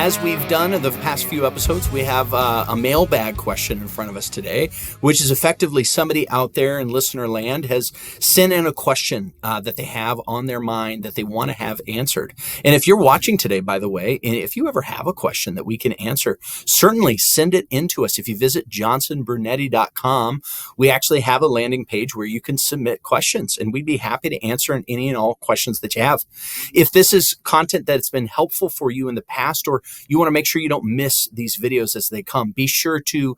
as we've done in the past few episodes, we have a mailbag question in front of us today, which is effectively somebody out there in listener land has sent in a question that they have on their mind that they want to have answered. And if you're watching today, by the way, and if you ever have a question that we can answer, certainly send it in to us. If you visit johnsonbrunetti.com, we actually have a landing page where you can submit questions, and we'd be happy to answer any and all questions that you have. If this is content that's been helpful for you in the past, or you want to make sure you don't miss these videos as they come, be sure to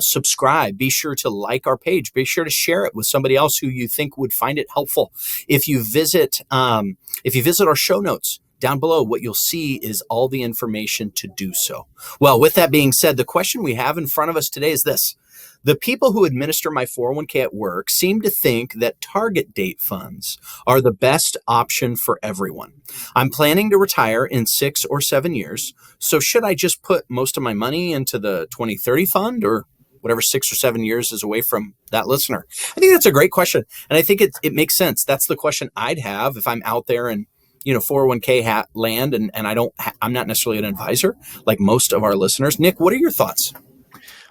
subscribe, be sure to like our page, be sure to share it with somebody else who you think would find it helpful. If you visit our show notes down below, what you'll see is all the information to do so. Well, with that being said, the question we have in front of us today is this. The people who administer my 401k at work seem to think that target date funds are the best option for everyone. I'm planning to retire in 6 or 7 years, so should I just put most of my money into the 2030 fund, or whatever 6 or 7 years is away from that listener? I think that's a great question, and I think it makes sense. That's the question I'd have if I'm out there and 401k land, and I'm not necessarily an advisor like most of our listeners. Nick, what are your thoughts?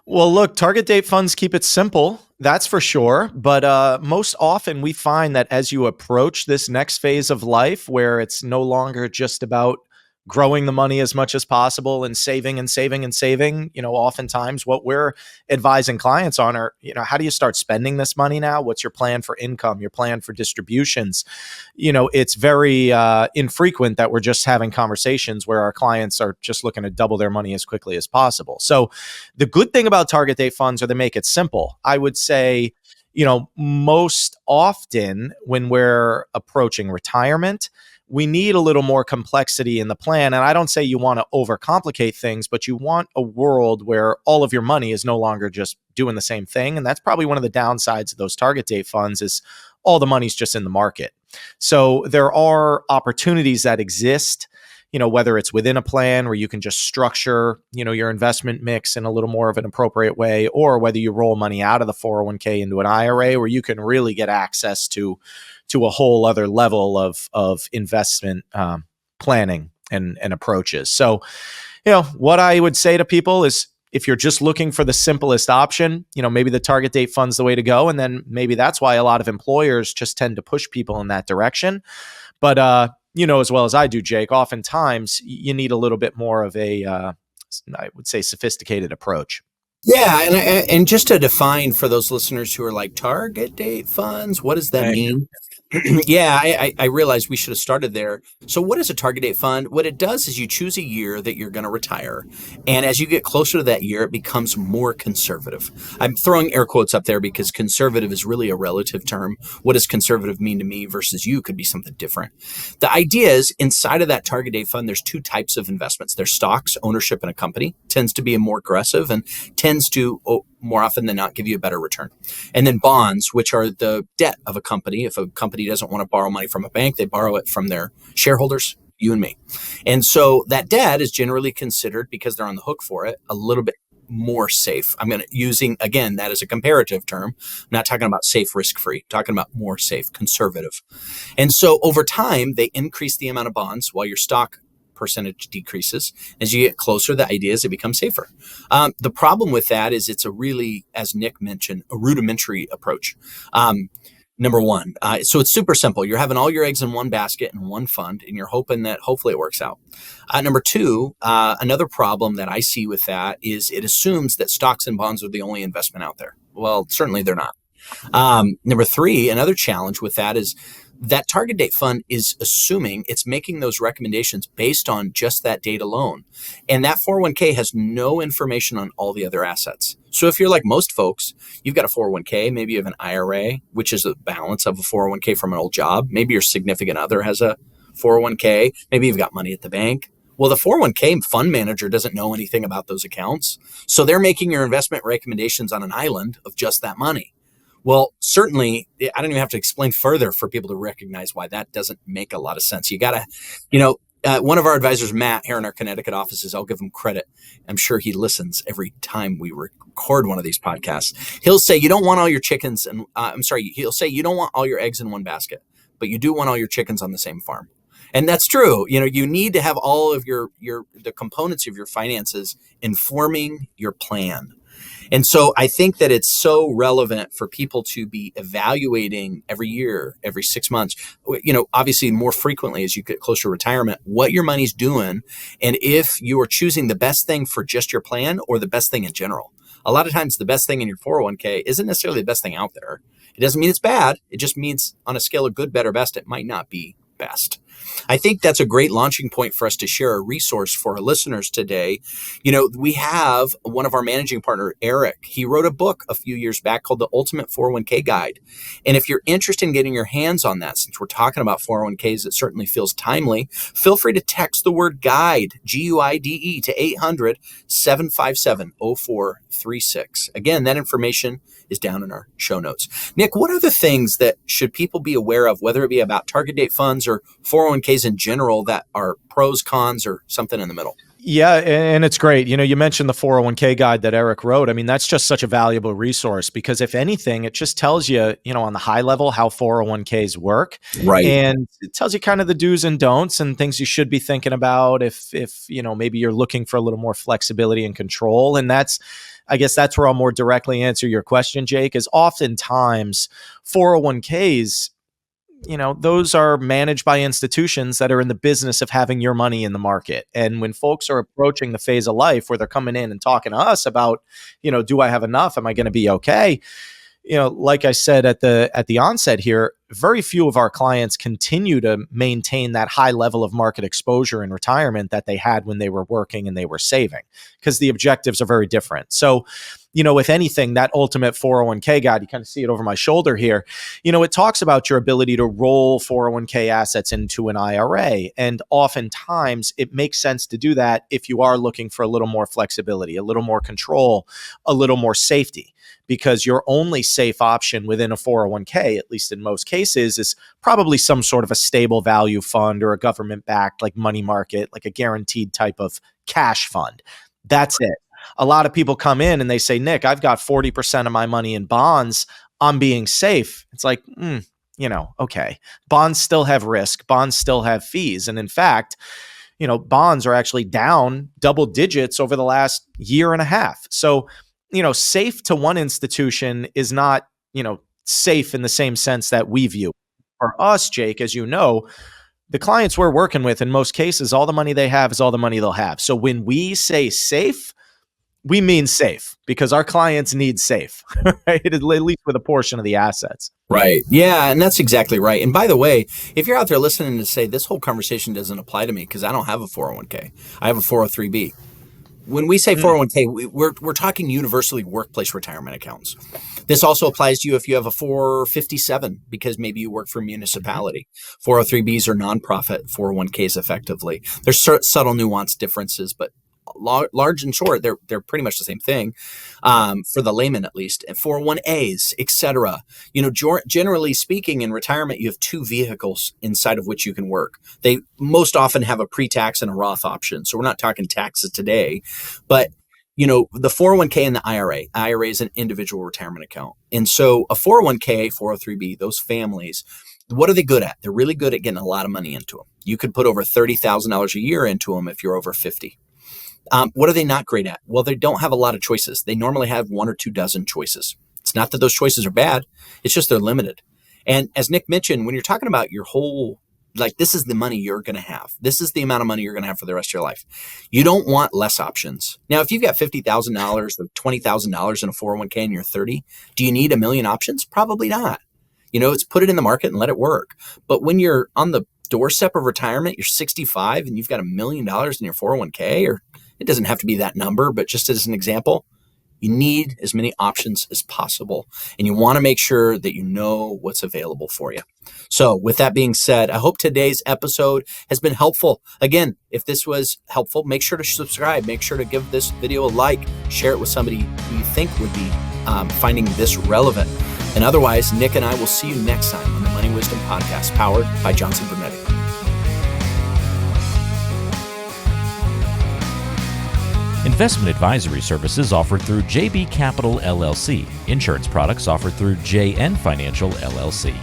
Well, look, target date funds keep it simple, that's for sure. But most often we find that as you approach this next phase of life, where it's no longer just about growing the money as much as possible and saving and saving and saving, oftentimes what we're advising clients on are, how do you start spending this money now? What's your plan for income, your plan for distributions? It's very infrequent that we're just having conversations where our clients are just looking to double their money as quickly as possible. So the good thing about target date funds are they make it simple. I would say, most often when we're approaching retirement, we need a little more complexity in the plan. And I don't say you want to overcomplicate things, but you want a world where all of your money is no longer just doing the same thing. And that's probably one of the downsides of those target date funds is all the money's just in the market. So there are opportunities that exist, whether it's within a plan where you can just structure, your investment mix in a little more of an appropriate way, or whether you roll money out of the 401k into an IRA where you can really get access to a whole other level of investment planning and approaches. So, what I would say to people is if you're just looking for the simplest option, maybe the target date fund's the way to go. And then maybe that's why a lot of employers just tend to push people in that direction. But, as well as I do, Jake, oftentimes you need a little bit more of a, I would say, sophisticated approach. Yeah, and just to define for those listeners who are like, target date funds, what does that mean? Yeah, I realized we should have started there. So what is a target date fund? What it does is you choose a year that you're going to retire. And as you get closer to that year, it becomes more conservative. I'm throwing air quotes up there because conservative is really a relative term. What does conservative mean to me versus you could be something different. The idea is inside of that target date fund, there's two types of investments. There's stocks, ownership in a company, tends to be a more aggressive and tends to more often than not give you a better return. And then bonds, which are the debt of a company. If a company doesn't want to borrow money from a bank, they borrow it from their shareholders, you and me. And so that debt is generally considered, because they're on the hook for it, a little bit more safe. I'm using, again, that as a comparative term. I'm not talking about safe, risk-free, talking about more safe, conservative. And so over time, they increase the amount of bonds while your stock percentage decreases. As you get closer, the idea is it becomes safer. The problem with that is it's a really, as Nick mentioned, a rudimentary approach. Number one, so it's super simple. You're having all your eggs in one basket in one fund, and you're hoping that hopefully it works out. Number two, another problem that I see with that is it assumes that stocks and bonds are the only investment out there. Well, certainly they're not. Number three, another challenge with that is that target date fund is assuming it's making those recommendations based on just that date alone. And that 401k has no information on all the other assets. So if you're like most folks, you've got a 401k, maybe you have an IRA, which is a balance of a 401k from an old job. Maybe your significant other has a 401k. Maybe you've got money at the bank. Well, the 401k fund manager doesn't know anything about those accounts. So they're making your investment recommendations on an island of just that money. Well, certainly, I don't even have to explain further for people to recognize why that doesn't make a lot of sense. You got to, one of our advisors, Matt, here in our Connecticut offices, I'll give him credit. I'm sure he listens every time we record one of these podcasts. He'll say, you don't want all your he'll say, you don't want all your eggs in one basket, but you do want all your chickens on the same farm. And that's true. You need to have all of the components of your finances informing your plan. And so I think that it's so relevant for people to be evaluating every year, every 6 months, obviously more frequently as you get closer to retirement, what your money's doing. And if you are choosing the best thing for just your plan or the best thing in general. A lot of times the best thing in your 401k isn't necessarily the best thing out there. It doesn't mean it's bad. It just means on a scale of good, better, best, it might not be best. I think that's a great launching point for us to share a resource for our listeners today. We have one of our managing partner, Eric. He wrote a book a few years back called The Ultimate 401k Guide. And if you're interested in getting your hands on that, since we're talking about 401ks, it certainly feels timely. Feel free to text the word guide, GUIDE, to 800-757-0436. Again, that information is down in our show notes. Nick, what are the things that should people be aware of, whether it be about target date funds or 401ks in general, that are pros, cons, or something in the middle? Yeah, and it's great. You mentioned the 401k guide that Eric wrote. I mean, that's just such a valuable resource because if anything, it just tells you, on the high level how 401ks work. Right. And it tells you kind of the do's and don'ts and things you should be thinking about if maybe you're looking for a little more flexibility and control. And I guess that's where I'll more directly answer your question, Jake, is oftentimes 401ks, those are managed by institutions that are in the business of having your money in the market. And when folks are approaching the phase of life where they're coming in and talking to us about, do I have enough? Am I going to be okay? Like I said at the onset here, very few of our clients continue to maintain that high level of market exposure in retirement that they had when they were working and they were saving, because the objectives are very different. So, if anything, that ultimate 401k guide, you kind of see it over my shoulder here, it talks about your ability to roll 401k assets into an IRA. And oftentimes it makes sense to do that if you are looking for a little more flexibility, a little more control, a little more safety. Because your only safe option within a 401k, at least in most cases, is probably some sort of a stable value fund or a government-backed like money market, like a guaranteed type of cash fund. That's it. A lot of people come in and they say, Nick, I've got 40% of my money in bonds. I'm being safe. It's like, okay. Bonds still have risk. Bonds still have fees. And in fact, bonds are actually down double digits over the last year and a half. So, safe to one institution is not, safe in the same sense that we view. For us, Jake, as you know, the clients we're working with, in most cases, all the money they have is all the money they'll have. So when we say safe, we mean safe because our clients need safe, right? At least with a portion of the assets. Right. Yeah. And that's exactly right. And by the way, if you're out there listening to say this whole conversation doesn't apply to me because I don't have a 401k, I have a 403b. When we say 401k, we're talking universally workplace retirement accounts. This also applies to you if you have a 457 because maybe you work for a municipality. 403bs are nonprofit 401ks effectively. There's subtle nuance differences, but large and short, they're pretty much the same thing for the layman at least. And 401as, etc. Generally speaking, in retirement, you have two vehicles inside of which you can work. They most often have a pre-tax and a Roth option. So we're not talking taxes today, but the 401k and the IRA. IRA is an individual retirement account. And so a 401k, 403b, those families, what are they good at? They're really good at getting a lot of money into them. You could put over $30,000 a year into them if you're over 50. What are they not great at? Well, they don't have a lot of choices. They normally have 1 or 2 dozen choices. It's not that those choices are bad. It's just they're limited. And as Nick mentioned, when you're talking about your whole, this is the money you're going to have. This is the amount of money you're going to have for the rest of your life. You don't want less options. Now, if you've got $50,000 or $20,000 in a 401k and you're 30, do you need a million options? Probably not. It's put it in the market and let it work. But when you're on the doorstep of retirement, you're 65 and you've got $1 million in your 401k, or it doesn't have to be that number, but just as an example, you need as many options as possible. And you want to make sure that you know what's available for you. So with that being said, I hope today's episode has been helpful. Again, if this was helpful, make sure to subscribe. Make sure to give this video a like. Share it with somebody who you think would be finding this relevant. And otherwise, Nick and I will see you next time on the Money Wisdom Podcast, powered by Johnson Brunetti. Investment advisory services offered through JB Capital LLC. Insurance products offered through JN Financial LLC.